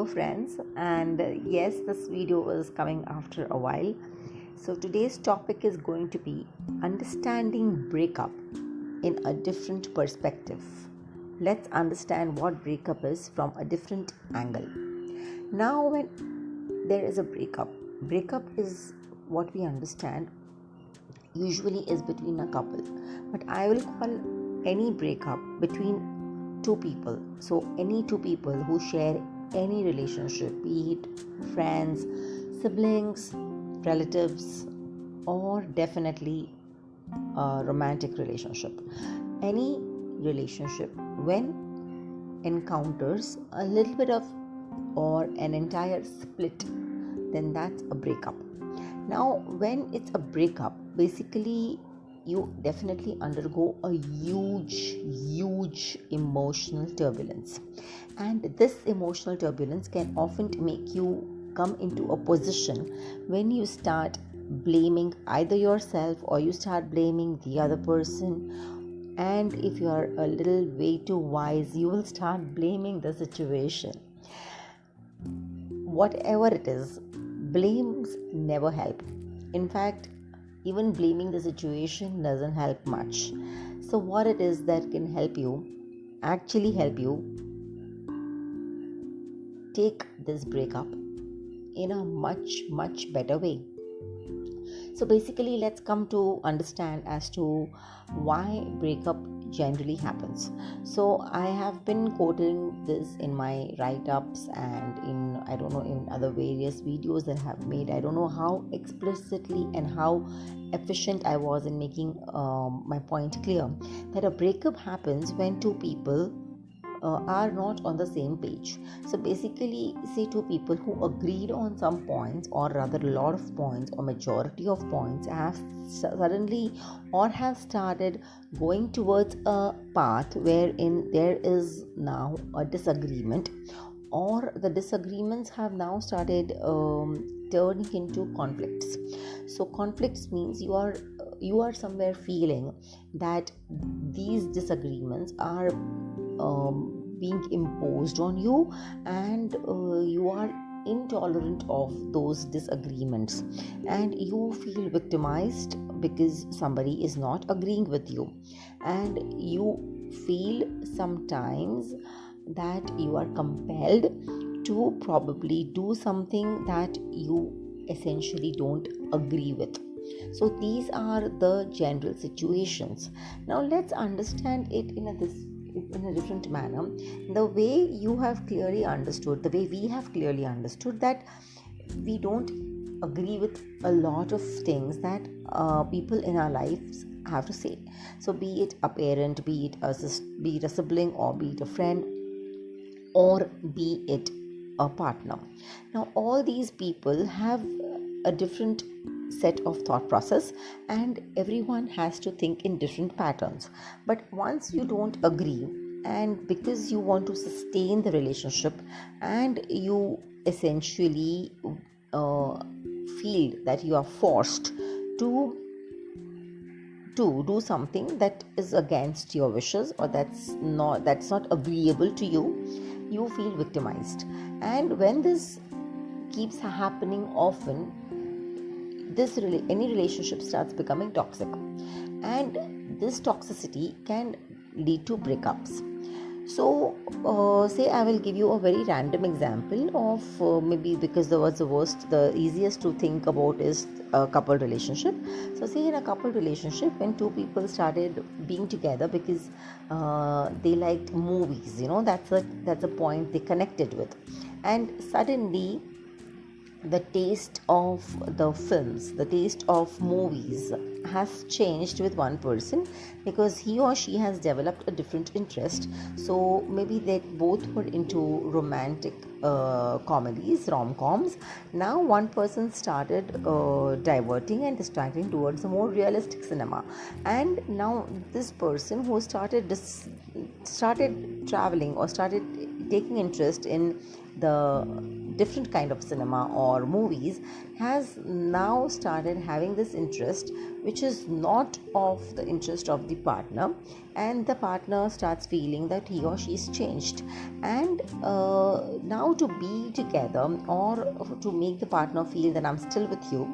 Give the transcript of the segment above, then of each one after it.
friends, and yes, this video is coming after a while. So today's topic is going to be understanding breakup in a different perspective. Let's understand what breakup is from a different angle. Now, when there is a breakup is what we understand usually is between a couple, but I will call any breakup between two people. So any two people who share any relationship, be it friends, siblings, relatives, or definitely a romantic relationship. Any relationship when encounters a little bit of or an entire split, then that's a breakup. Now, when it's a breakup, basically you definitely undergo a huge emotional turbulence, and this emotional turbulence can often make you come into a position when you start blaming either yourself or you start blaming the other person. And if you are a little way too wise, you will start blaming the situation. Whatever it is, blames never help. In fact, even blaming the situation doesn't help much. So what it is that can help you take this breakup in a much better way. So basically, let's come to understand as to why breakup generally happens. So I have been quoting this in my write-ups and in other various videos that I have made. I don't know how explicitly and how efficient I was in making my point clear, that a breakup happens when two people are not on the same page. So basically, say two people who agreed on some points, or rather a lot of points or majority of points, have suddenly or have started going towards a path wherein there is now a disagreement, or the disagreements have now started turning into conflicts. So conflicts means you are somewhere feeling that these disagreements are being imposed on you, and you are intolerant of those disagreements, and you feel victimized because somebody is not agreeing with you, and you feel sometimes that you are compelled to probably do something that you essentially don't agree with. So these are the general situations. Now let's understand it in a different manner. The way we have clearly understood that we don't agree with a lot of things that people in our lives have to say. So be it a parent, be it a sibling, or be it a friend, or be it a partner. Now all these people have a different set of thought process, and everyone has to think in different patterns. But once you don't agree, and because you want to sustain the relationship, and you essentially feel that you are forced to do something that is against your wishes, or that's not agreeable to you, you feel victimized. And when this keeps happening often, any relationship starts becoming toxic, and this toxicity can lead to breakups. So say I will give you a very random example of maybe because the easiest to think about is a couple relationship. So say in a couple relationship, when two people started being together because they liked movies, that's a point they connected with, and suddenly the taste of the films, the taste of movies has changed with one person because he or she has developed a different interest. So maybe they both were into romantic comedies, rom-coms. Now one person started diverting and distracting towards a more realistic cinema, and now this person who started traveling or started taking interest in the different kind of cinema or movies has now started having this interest which is not of the interest of the partner, and the partner starts feeling that he or she is changed, and now to be together or to make the partner feel that I'm still with you,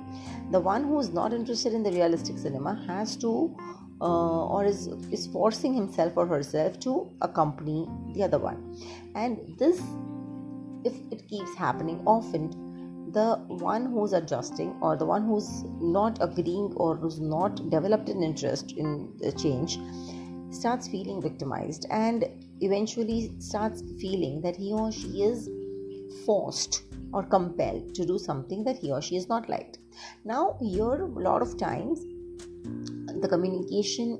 the one who is not interested in the realistic cinema has to or is forcing himself or herself to accompany the other one. And this, if it keeps happening often, the one who's adjusting or the one who's not agreeing or who's not developed an interest in the change starts feeling victimized and eventually starts feeling that he or she is forced or compelled to do something that he or she is not liked. Now here a lot of times the communication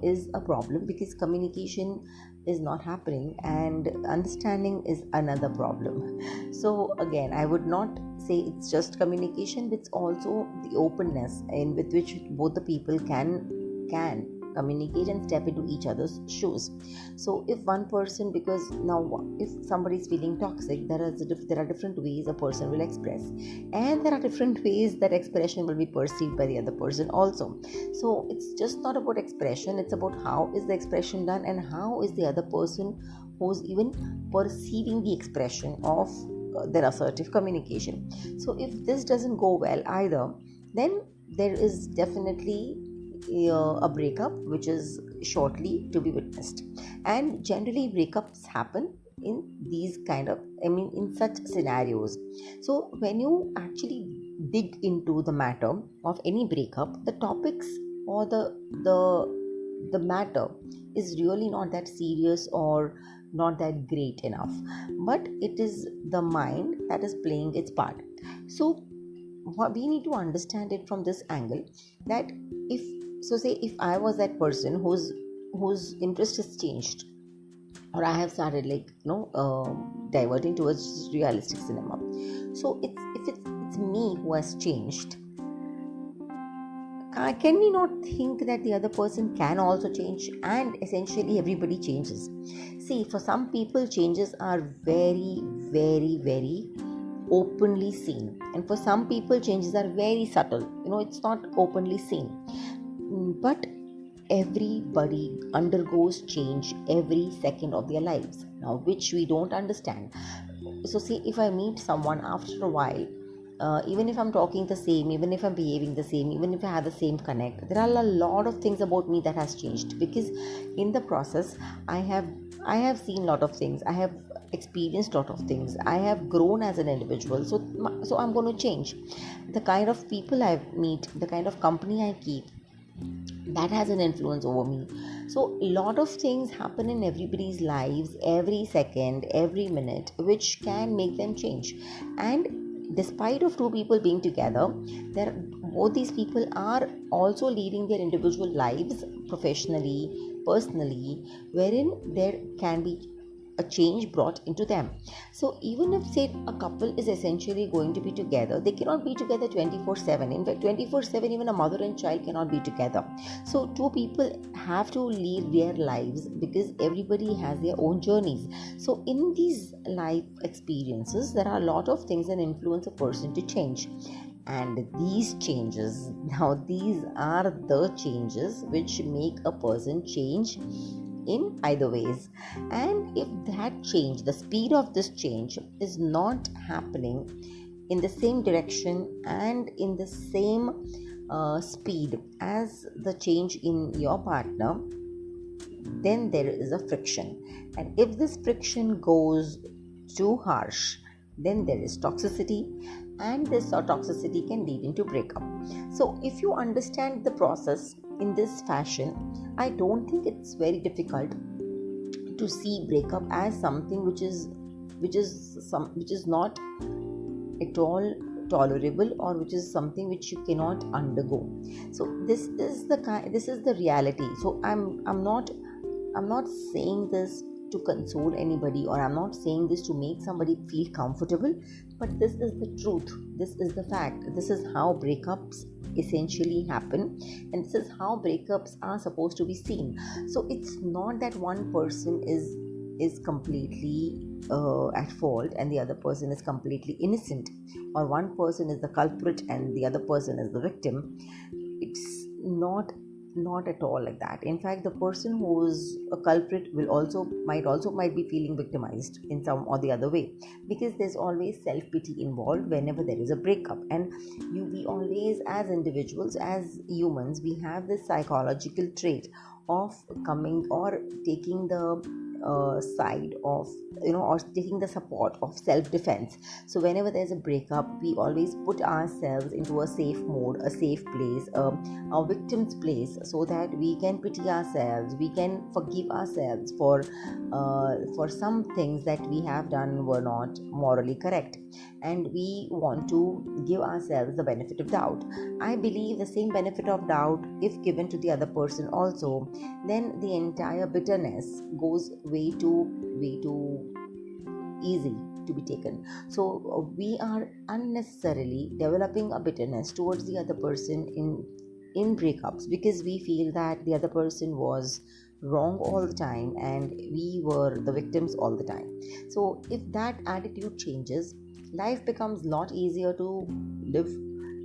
is a problem, because communication is not happening and understanding is another problem. So again, I would not say it's just communication, but it's also the openness in with which both the people can communicate and step into each other's shoes. So if one person, because now if somebody is feeling toxic, there are different ways a person will express, and there are different ways that expression will be perceived by the other person also. So it's just not about expression, it's about how is the expression done and how is the other person who's even perceiving the expression of their assertive communication. So if this doesn't go well either, then there is definitely a breakup which is shortly to be witnessed. And generally breakups happen in these in such scenarios. So when you actually dig into the matter of any breakup, the topics or the matter is really not that serious or not that great enough, but it is the mind that is playing its part. So we need to understand it from this angle, that if I was that person whose interest has changed, or I have started diverting towards realistic cinema. So if it's me who has changed, can we not think that the other person can also change? And essentially everybody changes. See, for some people changes are very, very, very openly seen, and for some people changes are very subtle. It's not openly seen, but everybody undergoes change every second of their lives, now which we don't understand. So see, if I meet someone after a while, even if I'm talking the same, even if I'm behaving the same, even if I have the same connect, there are a lot of things about me that has changed, because in the process I have seen a lot of things, I have experienced a lot of things, I have grown as an individual. So I'm going to change. The kind of people I meet, the kind of company I keep, that has an influence over me. So a lot of things happen in everybody's lives every second, every minute, which can make them change. And despite of two people being together, both these people are also leading their individual lives professionally, personally, wherein there can be a change brought into them. So even if, say, a couple is essentially going to be together, they cannot be together 24/7. In fact, 24/7 even a mother and child cannot be together. So two people have to lead their lives, because everybody has their own journeys. So in these life experiences, there are a lot of things that influence a person to change. And these changes, now these are the changes which make a person change in either ways. And if that change, the speed of this change is not happening in the same direction and in the same speed as the change in your partner, then there is a friction. And if this friction goes too harsh, then there is toxicity, and this toxicity can lead into breakup. So if you understand the process in this fashion, I don't think it's very difficult to see breakup as something which is not at all tolerable, or which is something which you cannot undergo. So this is the reality. So I'm not saying this to console anybody, or I'm not saying this to make somebody feel comfortable, but this is the truth, this is the fact, this is how breakups essentially happen, and this is how breakups are supposed to be seen. So it's not that one person is is completely at fault and the other person is completely innocent, or one person is the culprit and the other person is the victim, it's not at all like that. In fact, the person who's a culprit might be feeling victimized in some or the other way, because there's always self-pity involved whenever there is a breakup. And we always, as individuals, as humans, we have this psychological trait of coming or taking the side of, or taking the support of self-defense. So whenever there's a breakup, we always put ourselves into a safe mode, a safe place, a victim's place, so that we can pity ourselves, we can forgive ourselves for some things that we have done were not morally correct, and we want to give ourselves the benefit of doubt. I believe the same benefit of doubt, if given to the other person also, then the entire bitterness goes way too easy to be taken. So we are unnecessarily developing a bitterness towards the other person in breakups, because we feel that the other person was wrong all the time and we were the victims all the time. So if that attitude changes, life becomes a lot easier to live.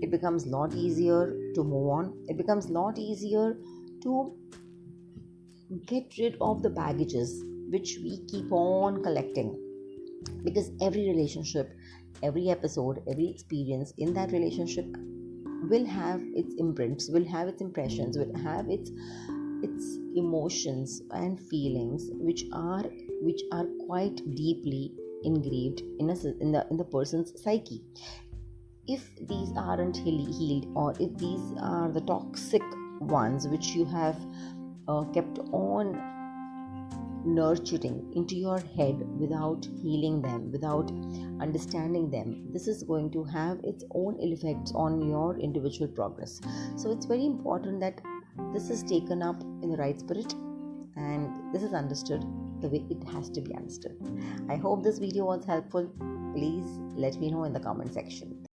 It becomes a lot easier to move on. It becomes a lot easier to get rid of the baggages which we keep on collecting, because every relationship, every episode, every experience in that relationship will have its imprints, will have its impressions, will have its emotions and feelings which are quite deeply engraved in the person's psyche. If these aren't healed, or if these are the toxic ones which you have kept on nurturing into your head without healing them, without understanding them, this is going to have its own ill effects on your individual progress. So it's very important that this is taken up in the right spirit and this is understood the way it has to be understood. I hope this video was helpful. Please let me know in the comment section.